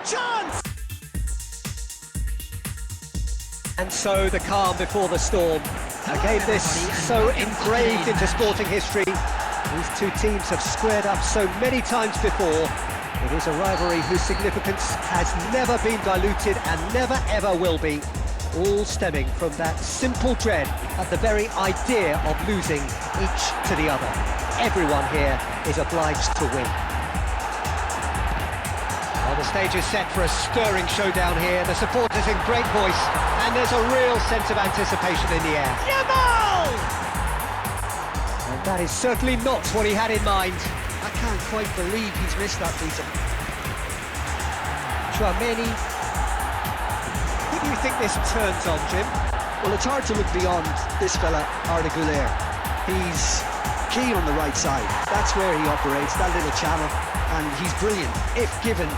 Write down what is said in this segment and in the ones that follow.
Chance! And so the calm before the storm. A game this so engraved into sporting history. These two teams have squared up so many times before. It is a rivalry whose significance has never been diluted and never ever will be. All stemming from that simple dread at the very idea of losing each to the other. Everyone here is obliged to win. Well, the stage is set for a stirring showdown here. The supporters in great voice, and there's a real sense of anticipation in the air. Yamal! And that is certainly not what he had in mind. I can't quite believe he's missed that, Peter. Chouameni. Who do you think this turns on, Jim? Well, it's hard to look beyond this fella, Arda Güler. He's key on the right side. That's where he operates, that little channel, and he's brilliant if given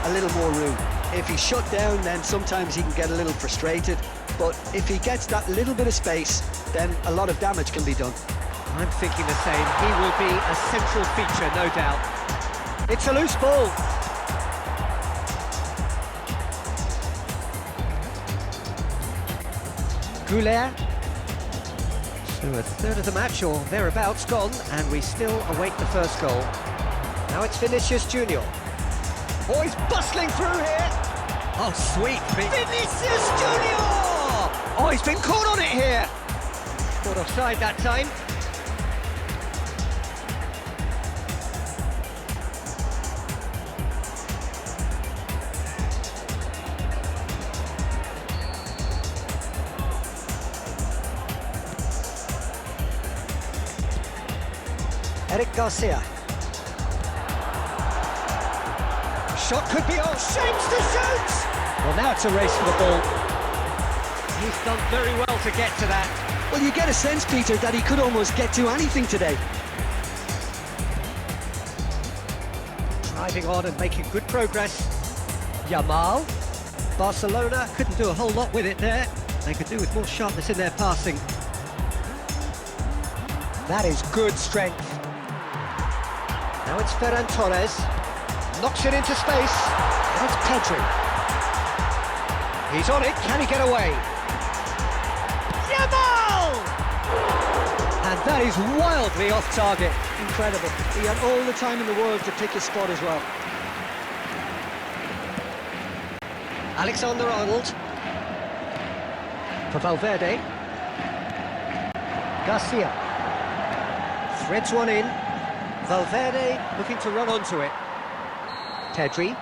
a little more room. If he's shut down, then sometimes he can get a little frustrated, but if he gets that little bit of space, then a lot of damage can be done. I'm thinking the same. He will be a central feature, no doubt. It's a loose ball. Güler. So a third of the match or thereabouts gone, and we still await the first goal. Now it's Vinicius Junior. Oh, he's bustling through here. Oh, sweet. Vinicius Junior! Oh, he's been caught on it here. Caught offside that time. Eric Garcia. Shot could be on. Shapes to shoot! Well, now it's a race for the ball. He's done very well to get to that. Well, you get a sense, Peter, that he could almost get to anything today. Driving on and making good progress. Yamal. Barcelona couldn't do a whole lot with it there. They could do with more sharpness in their passing. That is good strength. Now it's Ferran Torres. Knocks it into space. That's Pedri. He's on it. Can he get away? Yamal! And that is wildly off target. Incredible. He had all the time in the world to pick his spot as well. Alexander-Arnold. For Valverde. Garcia. Threads one in. Valverde looking to run onto it. Pedri.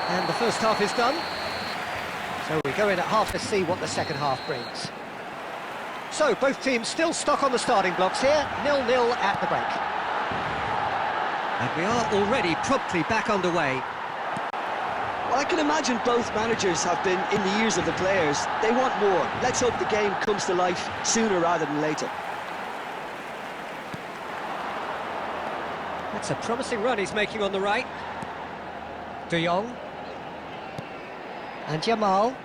And the first half is done. So we go in at half to see what the second half brings. So both teams still stuck on the starting blocks here. 0-0 at the break. And we are already promptly back underway. Well, I can imagine both managers have been in the ears of the players. They want more. Let's hope the game comes to life sooner rather than later. That's a promising run he's making on the right. De Jong. And Yamal.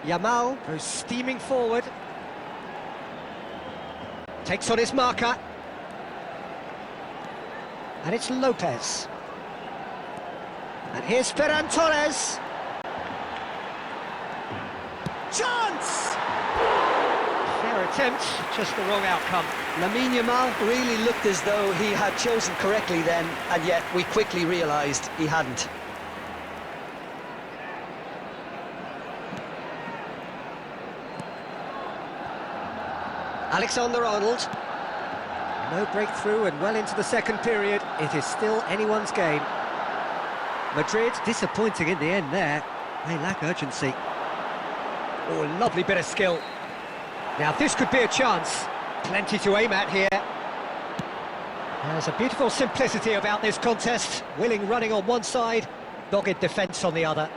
Yamal goes steaming forward. Takes on his marker. And it's Lopez. And here's Ferran Torres. Chance! Fair attempt, just the wrong outcome. Lamine Yamal really looked as though he had chosen correctly then, and yet we quickly realised he hadn't. Alexander-Arnold. No breakthrough and well into the second period. It is still anyone's game. Madrid disappointing in the end there. They lack urgency. Oh, a lovely bit of skill. Now this could be a chance. Plenty to aim at here. There's a beautiful simplicity about this contest. Willing running on one side, dogged defence on the other.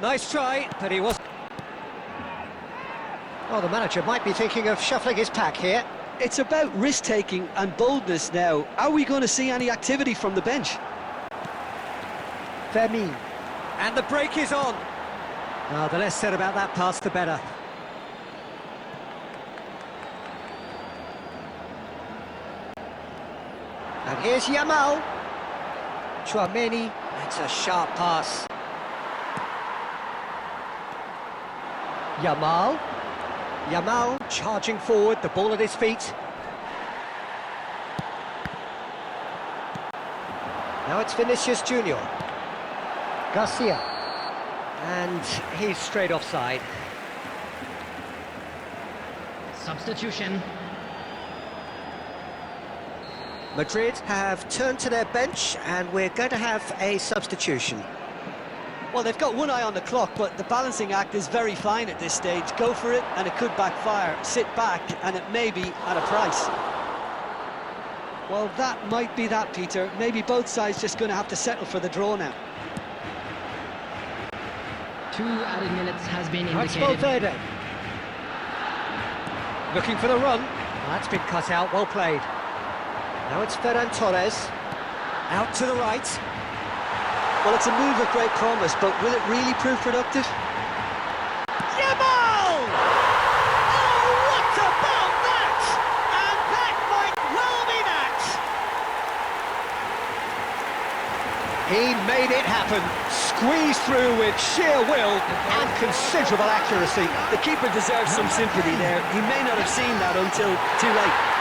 Nice try, but he wasn't. Well, the manager might be thinking of shuffling his pack here. It's about risk-taking and boldness now. Are we going to see any activity from the bench? Fermin. And the break is on. Oh, the less said about that pass, the better. And here's Yamal. Tchouaméni makes a sharp pass. Yamal charging forward, the ball at his feet. Now it's Vinicius Junior. Garcia. And he's straight offside. Substitution. Madrid have turned to their bench and we're going to have a substitution. Well, they've got one eye on the clock, but the balancing act is very fine at this stage. Go for it, and it could backfire. Sit back, and it may be at a price. Well, that might be that, Peter. Maybe both sides just going to have to settle for the draw now. 2 added minutes has been That's indicated. Valverde. Looking for the run. That's been cut out, well played. Now it's Ferran Torres. Out to the right. Well, it's a move of great promise, but will it really prove productive? Yamal! Oh, what about that? And that might well be that. He made it happen. Squeezed through with sheer will and considerable accuracy. The keeper deserves some sympathy there. He may not have seen that until too late.